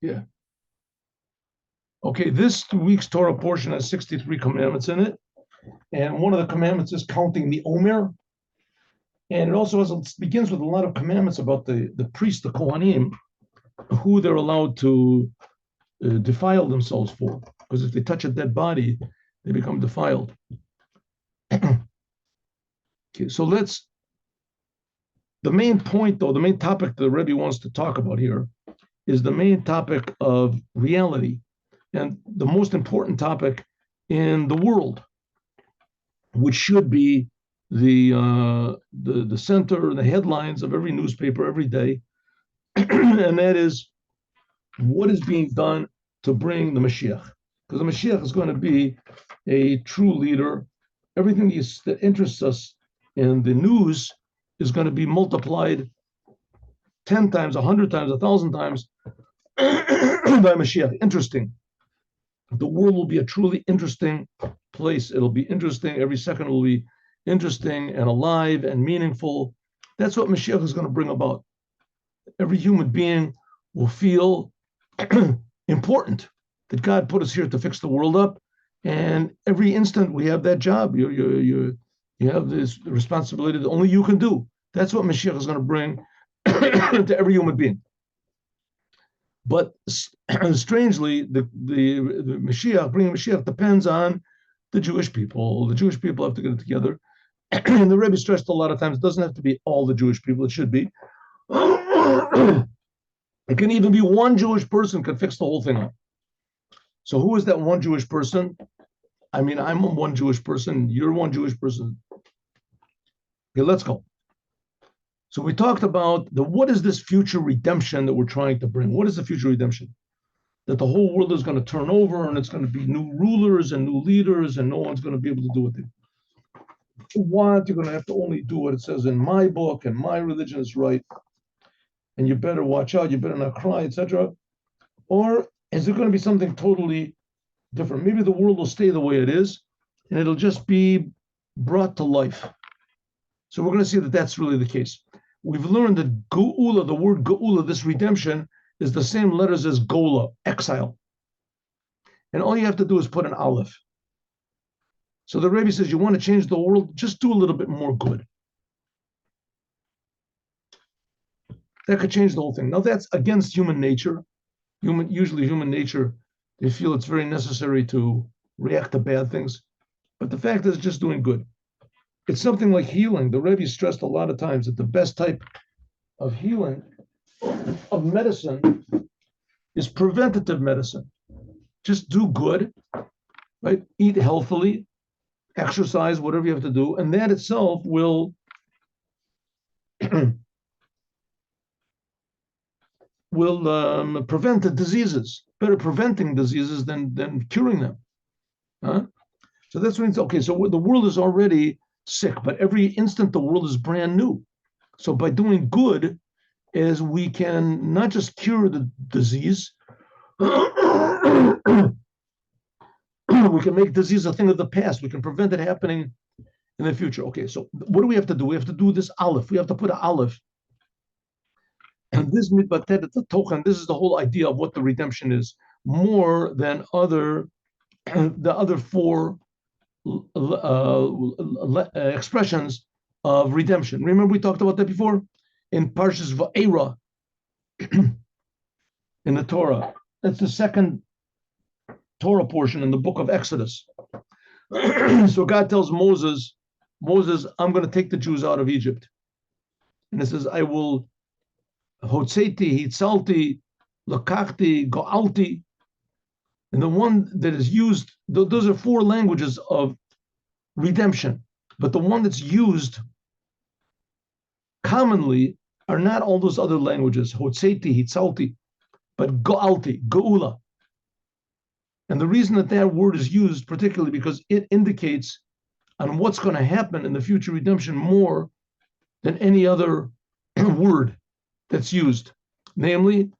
Yeah. Okay, this week's Torah portion has 63 commandments in it. And one of the commandments is counting the Omer. And it also begins with a lot of commandments about the priests, the Kohanim, who they're allowed to defile themselves for. Because if they touch a dead body, they become defiled. Okay, so the main point, though, the main topic the Rebbe wants to talk about here is the main topic of reality and the most important topic in the world, which should be the center, the headlines of every newspaper every day, and that is what is being done to bring the Mashiach. Because the Mashiach is going to be a true leader. Everything that interests us in the news is going to be multiplied 10 times, 100 times, 1,000 times by Mashiach. Interesting. The world will be a truly interesting place. It'll be interesting. Every second will be interesting and alive and meaningful. That's what Mashiach is going to bring about. Every human being will feel important, that God put us here to fix the world up. And every instant we have that job. You have this responsibility that only you can do. That's what Mashiach is going to bring to every human being. But strangely, the Mashiach, bringing Mashiach, depends on the Jewish people. The Jewish people have to get it together. And the Rebbe stressed a lot of times, it doesn't have to be all the Jewish people, it should be. It can even be one Jewish person can fix the whole thing up. So who is that one Jewish person? I mean, I'm one Jewish person, you're one Jewish person. Okay, let's go. So we talked about what is this future redemption that we're trying to bring? What is the future redemption? That the whole world is going to turn over and it's going to be new rulers and new leaders and no one's going to be able to do what they want. You're going to have to only do what it says in my book and my religion is right. And you better watch out, you better not cry, etc. Or is it going to be something totally different? Maybe the world will stay the way it is and it'll just be brought to life. So we're going to see that that's really the case. We've learned that GEULA, the word GEULA, this redemption, is the same letters as GOLA, exile. And all you have to do is put an aleph. So the Rebbe says, you want to change the world, just do a little bit more good. That could change the whole thing. Now that's against human nature. Usually human nature, they feel it's very necessary to react to bad things. But the fact is just doing good. It's something like healing. The Rebbe stressed a lot of times that the best type of healing, of medicine, is preventative medicine. Just do good, right? Eat healthily, exercise, whatever you have to do, and that itself will prevent the diseases. Better preventing diseases than curing them. Huh? So that's what it's okay. So the world is already sick, but every instant the world is brand new. So by doing good, is we can not just cure the disease, we can make disease a thing of the past. We can prevent it happening in the future. Okay, so what do we have to do? We have to do this aleph. We have to put an aleph. And this mitbatet the tochen. This is the whole idea of what the redemption is, more than the other four expressions of redemption. Remember we talked about that before in Parshas Va'era in the Torah. That's the second Torah portion in the book of Exodus. So God tells Moses, I'm going to take the Jews out of Egypt. And it says, I will hotzeti, hitzalti, lakachti, go'alti. And the one that is used, those are four languages of redemption. But the one that's used commonly are not all those other languages, hotzeti, hitzalti, but go'alti, geula. And the reason that word is used, particularly because it indicates on what's going to happen in the future redemption more than any other word that's used. Namely,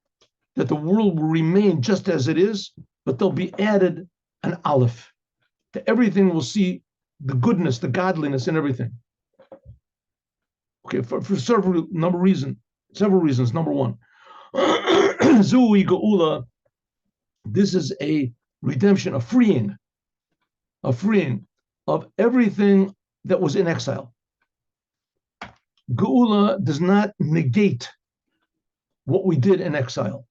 that the world will remain just as it is, but there'll be added an aleph. To everything we'll see the goodness, the godliness in everything. Okay, for several reasons. Number one, Zui Geula, this is a redemption, a freeing of everything that was in exile. Geula does not negate what we did in exile,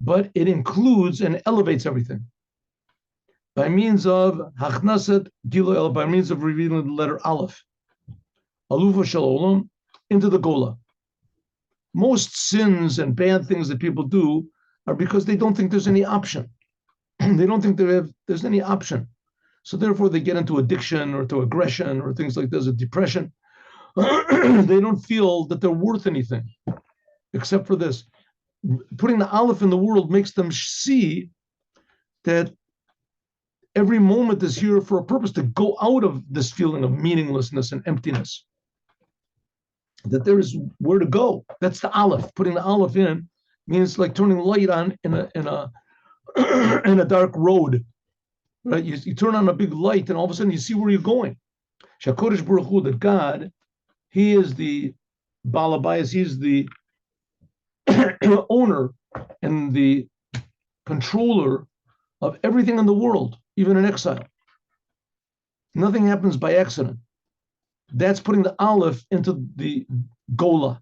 but it includes and elevates everything by means of Hachnasat Gilui, by means of revealing the letter Aleph, Alufa Shalom, into the Geula. Most sins and bad things that people do are because they don't think there's any option. They don't think there's any option. So therefore they get into addiction or to aggression or things like this, or depression. They don't feel that they're worth anything except for this. Putting the Aleph in the world makes them see that every moment is here for a purpose, to go out of this feeling of meaninglessness and emptiness. That there is where to go. That's the Aleph. Putting the Aleph in means like turning light on in a in a dark road. Right? You turn on a big light, and all of a sudden you see where you're going. Shakodesh Baruch Hu, that God, He is the Balabayas, He's the owner and the controller of everything in the world, even in exile. Nothing happens by accident. That's putting the Aleph into the Geula.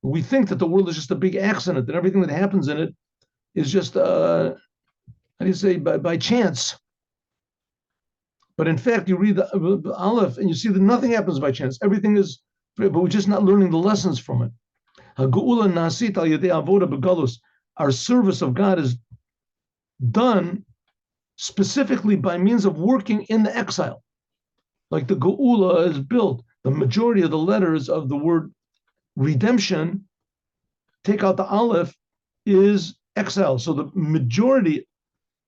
We think that the world is just a big accident, and everything that happens in it is just, how do you say, by chance. But in fact, you read the Aleph and you see that nothing happens by chance. Everything is, but we're just not learning the lessons from it. Our service of God is done specifically by means of working in the exile. Like the Geula is built, the majority of the letters of the word redemption, take out the Aleph, is exile. So the majority,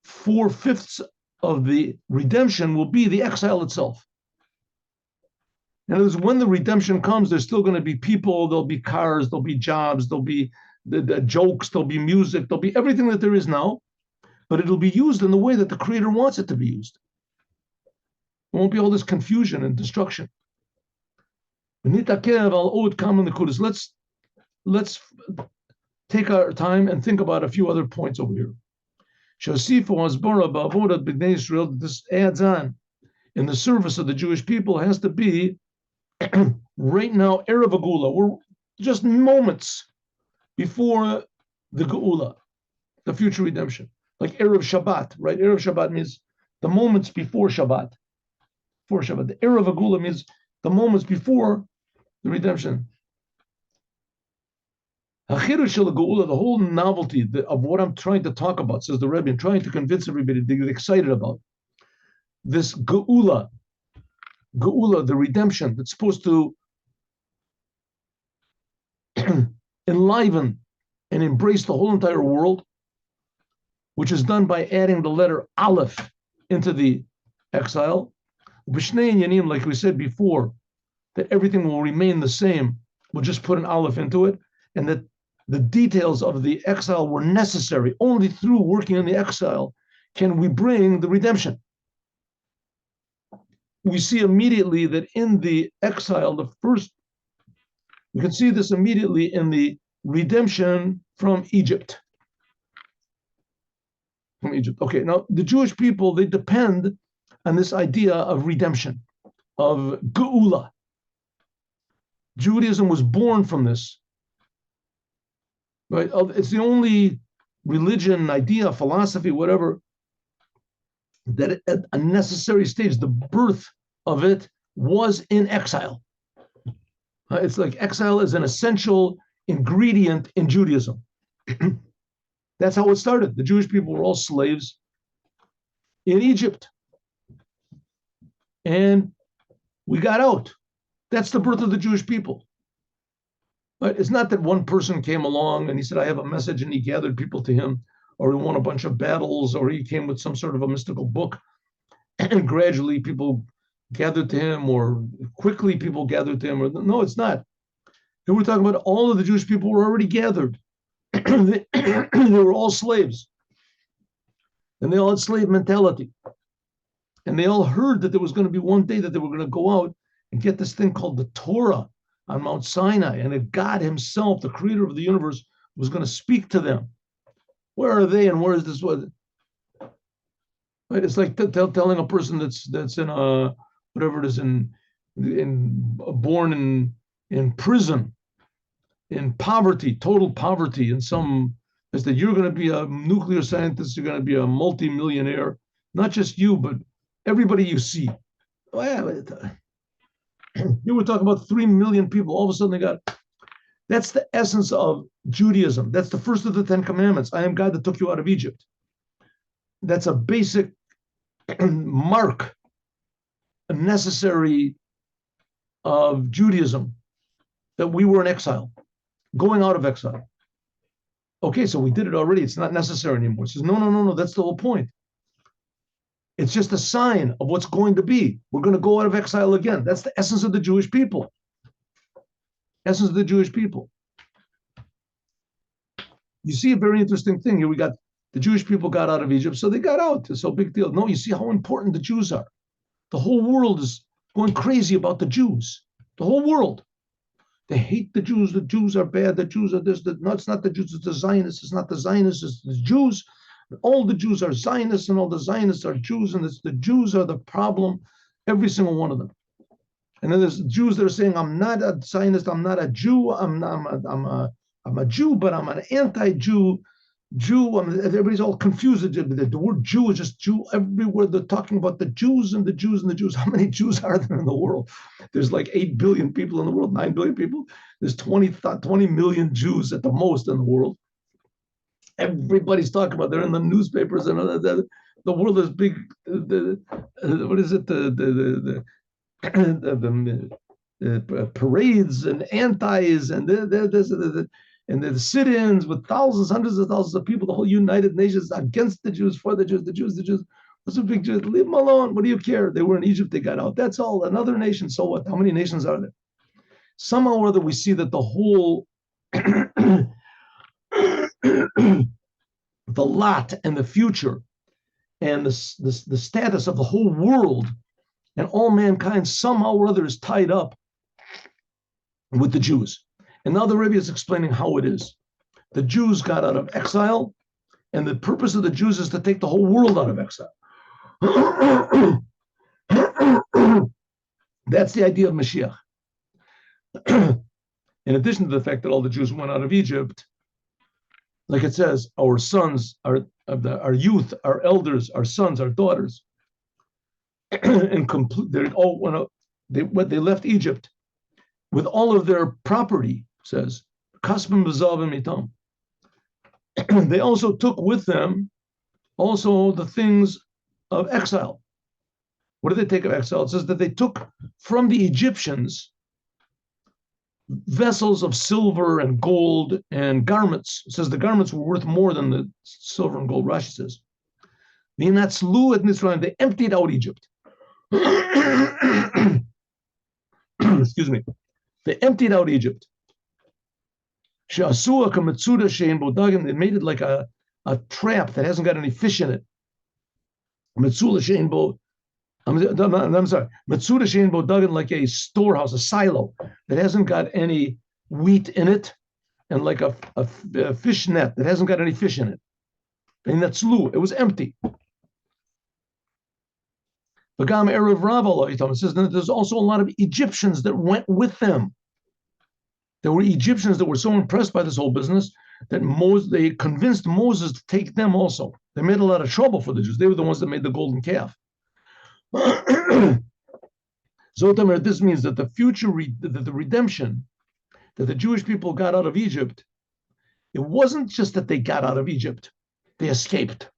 4/5 of the redemption will be the exile itself. And when the redemption comes, there's still going to be people, there'll be cars, there'll be jobs, there'll be the jokes, there'll be music, there'll be everything that there is now, but it'll be used in the way that the Creator wants it to be used. There won't be all this confusion and destruction. Let's take our time and think about a few other points over here. This adds on in the service of the Jewish people has to be right now, Erev Geula. We're just moments before the Geula, the future redemption. Like Erev Shabbat, right? Erev Shabbat means the moments before Shabbat. For Shabbat. The Erev Geula means the moments before the redemption. The whole novelty of what I'm trying to talk about, says the Rebbe, and trying to convince everybody to get excited about this Geula, the redemption that's supposed to enliven and embrace the whole entire world, which is done by adding the letter Aleph into the exile. B'shnei Yanim, like we said before, that everything will remain the same. We'll just put an Aleph into it, and that the details of the exile were necessary. Only through working in the exile can we bring the redemption. We see immediately that in the exile, we can see this immediately in the redemption from Egypt. Okay, now the Jewish people, they depend on this idea of redemption, of Geula. Judaism was born from this. Right? It's the only religion, idea, philosophy, whatever, that at a necessary stage, the birth of it was in exile. It's like exile is an essential ingredient in Judaism. That's how it started. The Jewish people were all slaves in Egypt. And we got out. That's the birth of the Jewish people. But it's not that one person came along and he said, I have a message, and he gathered people to him, or he won a bunch of battles, or he came with some sort of a mystical book, and gradually people gathered to him, or quickly people gathered to him. No, it's not. And we're talking about all of the Jewish people were already gathered. They were all slaves. And they all had slave mentality. And they all heard that there was going to be one day that they were going to go out and get this thing called the Torah on Mount Sinai, and that God himself, the creator of the universe, was going to speak to them. Where are they and where is this? What? Right? It's like telling a person that's in a whatever it is born in prison, in poverty, total poverty, in some is that you're going to be a nuclear scientist, you're going to be a multi-millionaire, not just you, but everybody you see. Well, you were talking about 3 million people. All of a sudden they got, that's the essence of Judaism. That's the first of the 10 commandments. I am God that took you out of Egypt. That's a basic mark, a necessary of Judaism, that we were in exile, going out of exile. Okay, so we did it already. It's not necessary anymore. It says, no. That's the whole point. It's just a sign of what's going to be. We're going to go out of exile again. That's the essence of the Jewish people. Essence of the Jewish people. You see a very interesting thing here. We got the Jewish people got out of Egypt, so they got out. It's no big deal. No, you see how important the Jews are. The whole world is going crazy about the Jews. The whole world. They hate the Jews. The Jews are bad. The Jews are this. No, it's not the Jews. It's the Zionists. It's not the Zionists. It's the Jews. All the Jews are Zionists, and all the Zionists are Jews, and it's the Jews are the problem. Every single one of them. And then there's Jews that are saying, "I'm not a Zionist. I'm not a Jew. I'm a Jew, but I'm an anti-Jew." Everybody's all confused. The word Jew is just Jew everywhere. They're talking about the Jews and the Jews and the Jews. How many Jews are there in the world? There's like 8 billion people in the world, 9 billion people. There's 20 million Jews at the most in the world. Everybody's talking about. They're in the newspapers, and the world is big. What is it? The parades and antis and the sit-ins with thousands, hundreds of thousands of people, the whole United Nations against the Jews, for the Jews, the Jews. What's a big Jew? Leave them alone. What do you care? They were in Egypt, they got out. That's all. Another nation. So what? How many nations are there? Somehow or other, we see that the whole the lot and the future and the status of the whole world and all mankind somehow or other is tied up with the Jews. And now the Rebbe is explaining how it is. The Jews got out of exile, and the purpose of the Jews is to take the whole world out of exile. That's the idea of Moshiach. In addition to the fact that all the Jews went out of Egypt, like it says, our sons, our youth, our elders, our sons, our daughters, and they all went out. They left Egypt with all of their property. Says, they also took with them also the things of exile. What did they take of exile? It says that they took from the Egyptians vessels of silver and gold and garments. It says the garments were worth more than the silver and gold. Rashi says, they emptied out Egypt. Excuse me. They emptied out Egypt. They made it like a trap that hasn't got any fish in it. I'm sorry. Like a storehouse, a silo that hasn't got any wheat in it, and like a fish net that hasn't got any fish in it. And that's it was empty. It says that there's also a lot of Egyptians that went with them. There were Egyptians that were so impressed by this whole business that they convinced Moses to take them also. They made a lot of trouble for the Jews. They were the ones that made the golden calf. So this means that the future, the redemption that the Jewish people got out of Egypt, it wasn't just that they got out of Egypt. They escaped.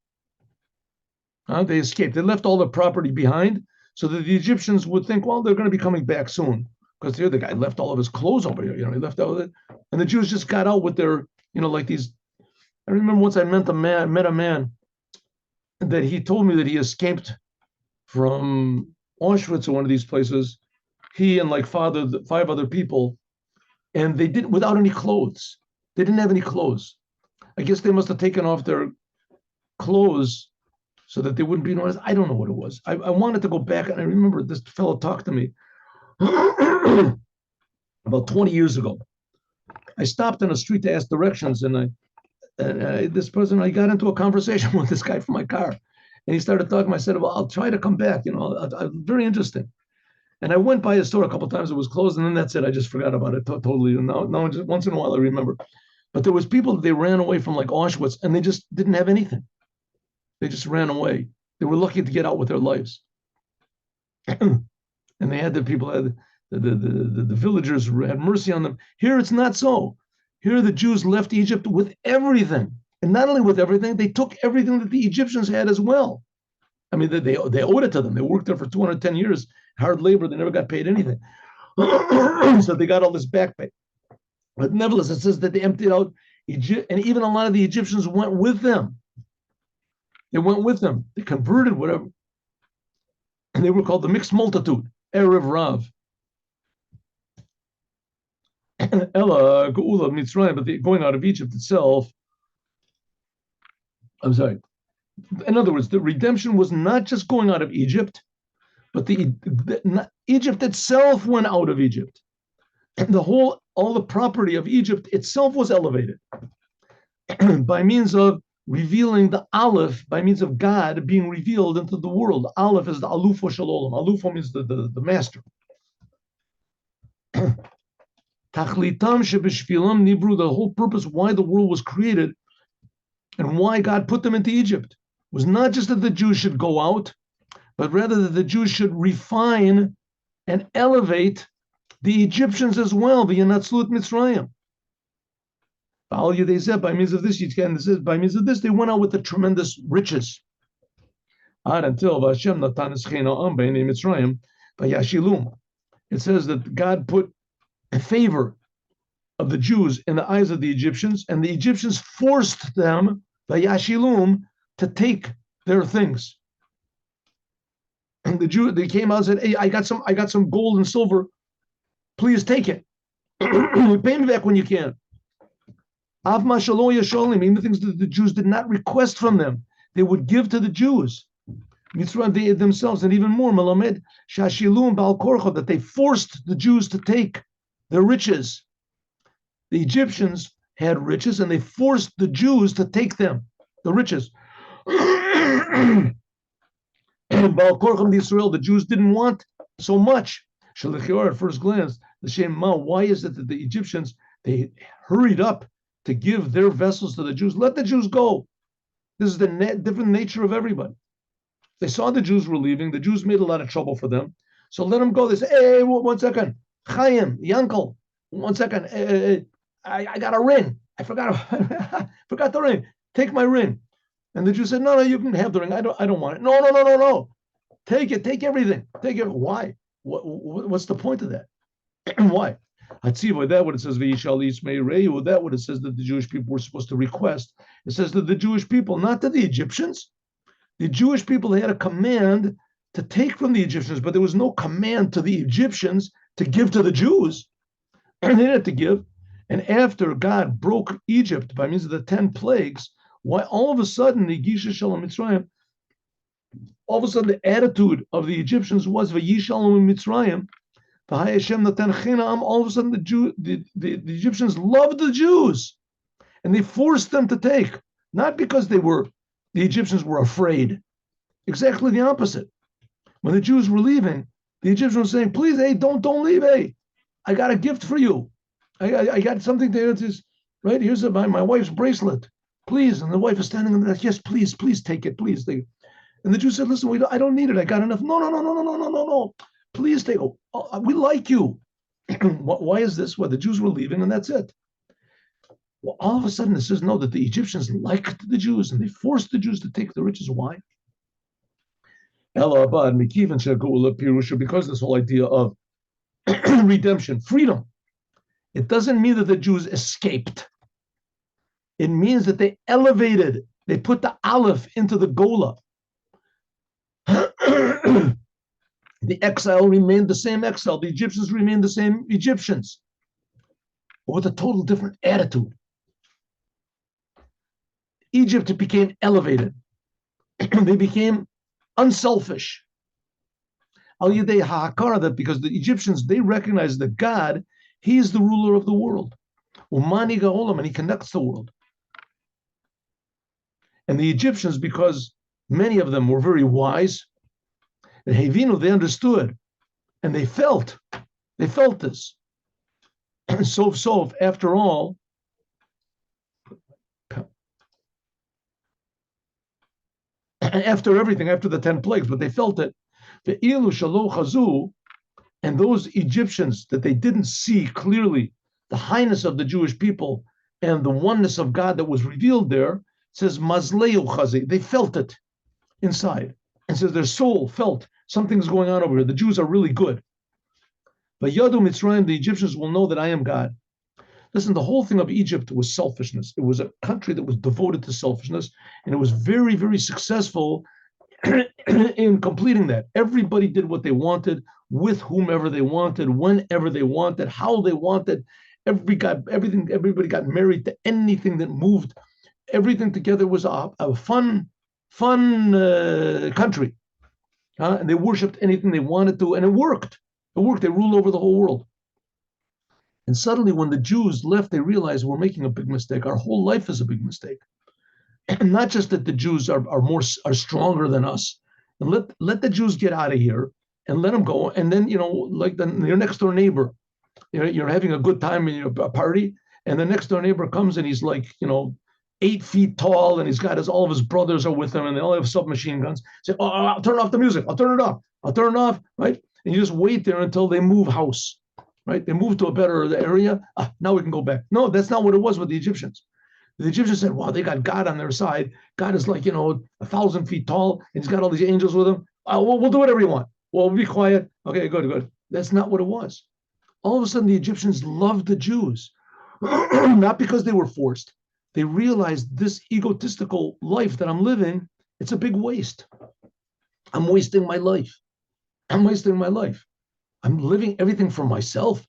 They escaped. They left all their property behind so that the Egyptians would think, well, they're going to be coming back soon. Because here the guy left all of his clothes over here, he left all of it. And the Jews just got out with their, like these. I remember once I met a man that he told me that he escaped from Auschwitz or one of these places, he and like 5 other people, and they did without any clothes. They didn't have any clothes. I guess they must have taken off their clothes so that they wouldn't be noticed. I don't know what it was. I wanted to go back, and I remember this fellow talked to me about 20 years ago. I stopped in a street to ask directions, and I got into a conversation with this guy from my car, and he started talking. I said, "Well, I'll try to come back. Very interesting." And I went by his store a couple of times. It was closed, and then that's it. I just forgot about it totally. And now, just once in a while, I remember. But there was people that they ran away from, like Auschwitz, and they just didn't have anything. They just ran away. They were lucky to get out with their lives. And they had the people, the villagers had mercy on them. Here it's not so. Here the Jews left Egypt with everything. And not only with everything, they took everything that the Egyptians had as well. I mean, they owed it to them. They worked there for 210 years, hard labor. They never got paid anything. So they got all this back pay. But nevertheless, it says that they emptied out Egypt, and even a lot of the Egyptians went with them. They went with them. They converted, whatever. And they were called the mixed multitude, Erev Rav. Ella, GEULA, Mitzrayim, but the going out of Egypt itself, I'm sorry. In other words, the redemption was not just going out of Egypt, but Egypt itself went out of Egypt. And all the property of Egypt itself was elevated by means of revealing the Aleph, by means of God being revealed into the world. Aleph is the Alufo Shalom. Alufo means the master. Tachlitam shebishvilam nibru, the whole purpose why the world was created and why God put them into Egypt was not just that the Jews should go out, but rather that the Jews should refine and elevate the Egyptians as well, the Yanatzlut Mitzrayim. By means of this, by means of this, they went out with the tremendous riches. Until it says that God put a favor of the Jews in the eyes of the Egyptians, and the Egyptians forced them, Vayashilum, to take their things. And they came out and said, "Hey, I got some gold and silver. Please take it. Pay me back when you can." Av mashalo yasholim, even the things that the Jews did not request from them, they would give to the Jews. Mitzrayim, they themselves, and even more, Malamed Shashilum Bal Korcha, that they forced the Jews to take their riches. The Egyptians had riches, and they forced the Jews to take them, the riches. Bal Korcha Israel, the Jews didn't want so much. Shalichior, at first glance, the Shem Ma, why is it that the Egyptians, they hurried up to give their vessels to the Jews? Let the Jews go. This is the different nature of everybody. They saw the Jews were leaving. The Jews made a lot of trouble for them. So let them go. They say, "Hey, 1 second. Chaim, Yankel, 1 second. I got a ring. I forgot the ring. Take my ring." And the Jews said, "No, you can have the ring. I don't want it." No. Take it. Take everything. Take it. Why? What's the point of that? Why? Hatziva, that what it says, that what it says that the Jewish people were supposed to request. It says that the Jewish people, not to the Egyptians. The Jewish people had a command to take from the Egyptians, but there was no command to the Egyptians to give to the Jews. And they had to give. And after God broke Egypt by means of the 10 plagues, why all of a sudden the Gisha Shalom Mitzrayim, all of a sudden the attitude of the Egyptians was Vayishalom Mitzrayim. All of a sudden the Egyptians loved the Jews, and they forced them to take, not because the Egyptians were afraid. Exactly the opposite. When the Jews were leaving, the Egyptians were saying, "Please, hey, don't leave. Hey, I got a gift for you. I got something there. Right, here's my wife's bracelet. Please." And the wife is standing there, "Yes, please take it. Please take it." And the Jews said, "Listen, I don't need it. I got enough." No. Please take it. We like you. Why is this? Well, the Jews were leaving, and that's it. Well, all of a sudden, it says no, that the Egyptians liked the Jews, and they forced the Jews to take the riches. Why? Because this whole idea of redemption, freedom, it doesn't mean that the Jews escaped. It means that they elevated, they put the Aleph into the GEULA. The exile remained the same exile. The Egyptians remained the same Egyptians, but with a total different attitude. Egypt became elevated. They became unselfish. Al Yedei Ha'akara, that because the Egyptians, they recognized that God, He is the ruler of the world. Umani Gaolam, and he connects the world. And the Egyptians, because many of them were very wise, and Hevinu, they understood, and they felt this. And Sof, after all, after everything, after the 10 plagues, but they felt it. The Ilu Shaloch Hazu, and those Egyptians that they didn't see clearly the highness of the Jewish people and the oneness of God that was revealed there, it says Mazleu Chazi, they felt it inside. And says their soul felt something's going on over here. The Jews are really good. But Yadu Mitzrayim, the Egyptians will know that I am God. Listen, the whole thing of Egypt was selfishness. It was a country that was devoted to selfishness, and it was very, very successful in completing that. Everybody did what they wanted, with whomever they wanted, whenever they wanted, how they wanted. Everybody got married to anything that moved. Everything together was a fun country. And they worshipped anything they wanted to, and it worked. It worked. They ruled over the whole world. And suddenly, when the Jews left, they realized we're making a big mistake. Our whole life is a big mistake. And not just that the Jews are stronger than us. And let the Jews get out of here and let them go. And then, like your next door neighbor, you're having a good time in your party, and the next door neighbor comes and he's like, 8 feet tall, and he's got all of his brothers are with him, and they all have submachine guns. Say, oh, I'll turn off the music. I'll turn it off, right? And you just wait there until they move house. Right? They moved to a better area. Now we can go back. No, that's not what it was with the Egyptians. The Egyptians said, wow, they got God on their side. God is like, 1,000 feet tall, and he's got all these angels with him. We'll do whatever you want. Well, we'll be quiet. Okay, good. That's not what it was. All of a sudden, the Egyptians loved the Jews, not because they were forced. They realized this egotistical life that I'm living, it's a big waste. I'm wasting my life. I'm living everything for myself.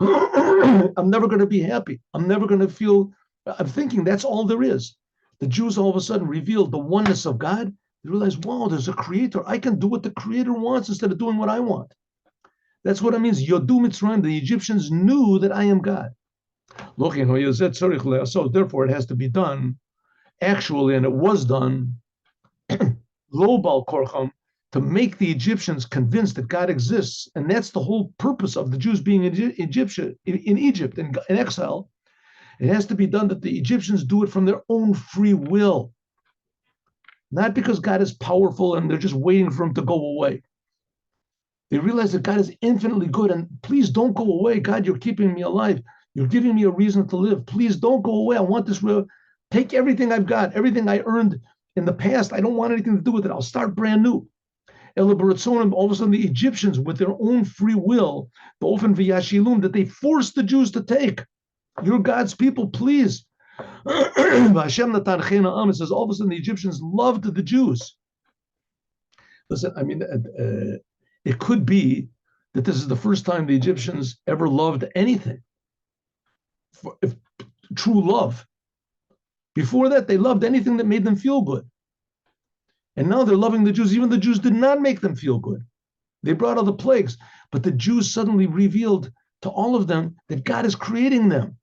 I'm never going to be happy. I'm never going to feel, I'm thinking that's all there is. The Jews all of a sudden revealed the oneness of God. They realized, wow, there's a creator. I can do what the creator wants instead of doing what I want. That's what it means. Yodu Mitzrayim, the Egyptians knew that I am God. So therefore it has to be done actually, and it was done, Lobal Korcham, to make the Egyptians convinced that God exists. And that's the whole purpose of the Jews being in Egypt, in exile. It has to be done that the Egyptians do it from their own free will, not because God is powerful and they're just waiting for him to go away. They realize that God is infinitely good, and please don't go away. God, you're keeping me alive. You're giving me a reason to live. Please don't go away. I want this real. Take everything I've got, everything I earned in the past. I don't want anything to do with it. I'll start brand new. All of a sudden, the Egyptians, with their own free will, that they forced the Jews to take. You're God's people, please. It says all of a sudden the Egyptians loved the Jews. Listen, I mean, it could be that this is the first time the Egyptians ever loved anything. True love. Before that, they loved anything that made them feel good. And now they're loving the Jews. Even the Jews did not make them feel good. They brought all the plagues, but the Jews suddenly revealed to all of them that God is creating them.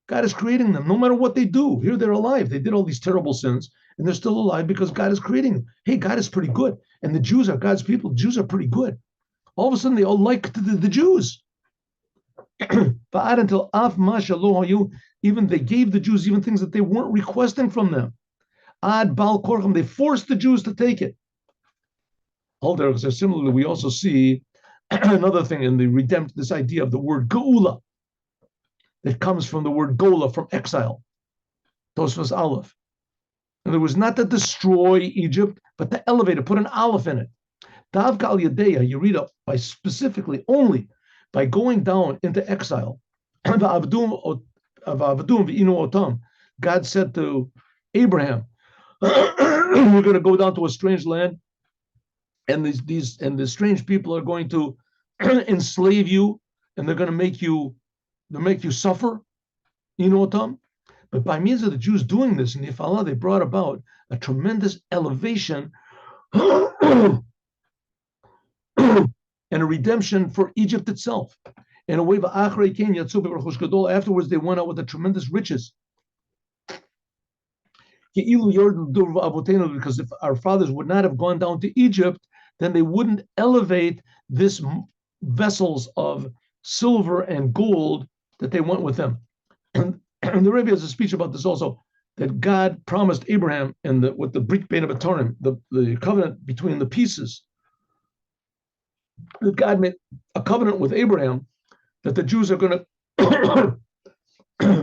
God is creating them, no matter what they do. Here they're alive. They did all these terrible sins, and they're still alive because God is creating them. Hey, God is pretty good. And the Jews are God's people. The Jews are pretty good. All of a sudden, they all liked the Jews. But until even they gave the Jews even things that they weren't requesting from them. Ad Bal Korcham, they forced the Jews to take it. Similarly, we also see another thing in the redemption, this idea of the word GEULA, that comes from the word GEULA, from exile. Tosfos Aleph. And it was not to destroy Egypt, but to elevate it, put an Aleph in it. Davka al Yadeya, you read up by specifically only by going down into exile. God said to Abraham, we're going to go down to a strange land, and the strange people are going to enslave you, and they're going to make you suffer. But by means of the Jews doing this in Nifallah, they brought about a tremendous elevation and a redemption for Egypt itself. In a way, afterwards they went out with the tremendous riches. Because if our fathers would not have gone down to Egypt, then they wouldn't elevate this vessels of silver and gold that they went with them. And the Rebbe has a speech about this also, that God promised Abraham with the Brit Bein HaBetarim, the covenant between the pieces, that God made a covenant with Abraham that the Jews are going to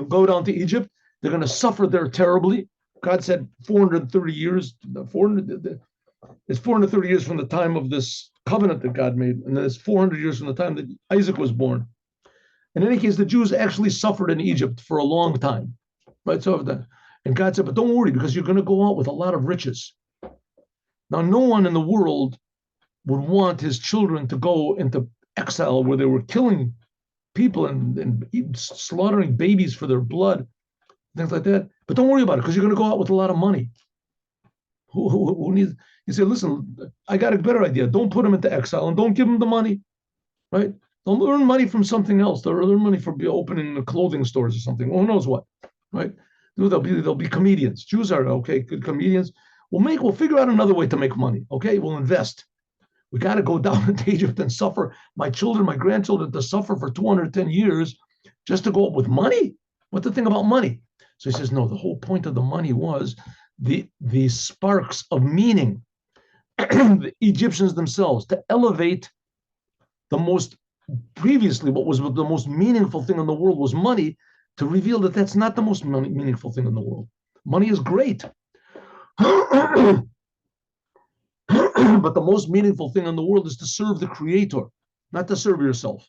go down to Egypt. They're going to suffer there terribly. God said 430 years. It's 430 years from the time of this covenant that God made, and then it's 400 years from the time that Isaac was born. In any case, the Jews actually suffered in Egypt for a long time, right? And God said, but don't worry, because you're going to go out with a lot of riches. Now, no one in the world would want his children to go into exile where they were killing people and slaughtering babies for their blood, things like that. But don't worry about it, because you're going to go out with a lot of money. Who needs? He said, listen, I got a better idea. Don't put them into exile and don't give them the money, right? They'll earn money from something else. They'll earn money for opening the clothing stores or something. Who knows what, right? They'll be comedians. Jews are okay, good comedians. We'll figure out another way to make money. Okay, we'll invest. We got to go down into Egypt and suffer. My children, my grandchildren, to suffer for 210 years just to go up with money. What's the thing about money? So he says, no. The whole point of the money was the sparks of meaning. The Egyptians themselves, to elevate the most previously, what was the most meaningful thing in the world was money, to reveal that that's not the most meaningful thing in the world. Money is great. But the most meaningful thing in the world is to serve the Creator, not to serve yourself.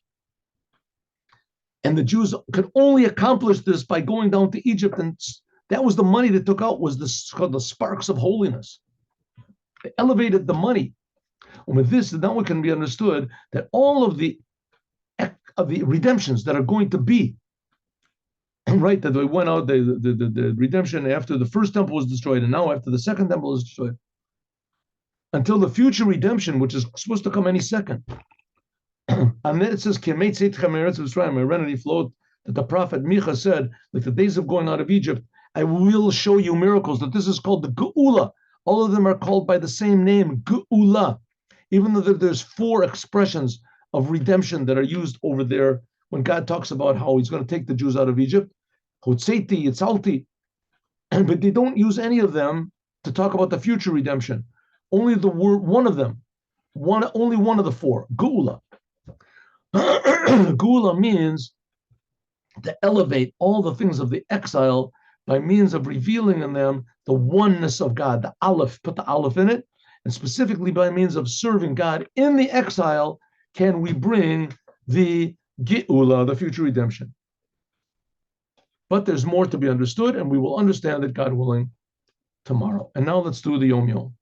And the Jews could only accomplish this by going down to Egypt, and that was the money they took out, was the sparks of holiness. They elevated the money. And with this, now it can be understood that all of the redemptions that are going to be, right, that they went out, the redemption after the first temple was destroyed, and now after the second temple is destroyed, until the future redemption, which is supposed to come any second. And then it says, Serenity flowed, that the prophet Micha said, like the days of going out of Egypt, I will show you miracles, that this is called the GEULA. All of them are called by the same name, GEULA, even though there's 4 expressions of redemption that are used over there when God talks about how he's going to take the Jews out of Egypt. Hotzeti, Yitzalti. But they don't use any of them to talk about the future redemption. Only the word, one of them, only one of the 4, GEULA. GEULA means to elevate all the things of the exile by means of revealing in them the oneness of God, the Aleph, put the Aleph in it, and specifically by means of serving God in the exile, can we bring the GEULA, the future redemption. But there's more to be understood, and we will understand it, God willing, tomorrow. And now let's do the Yom Yom.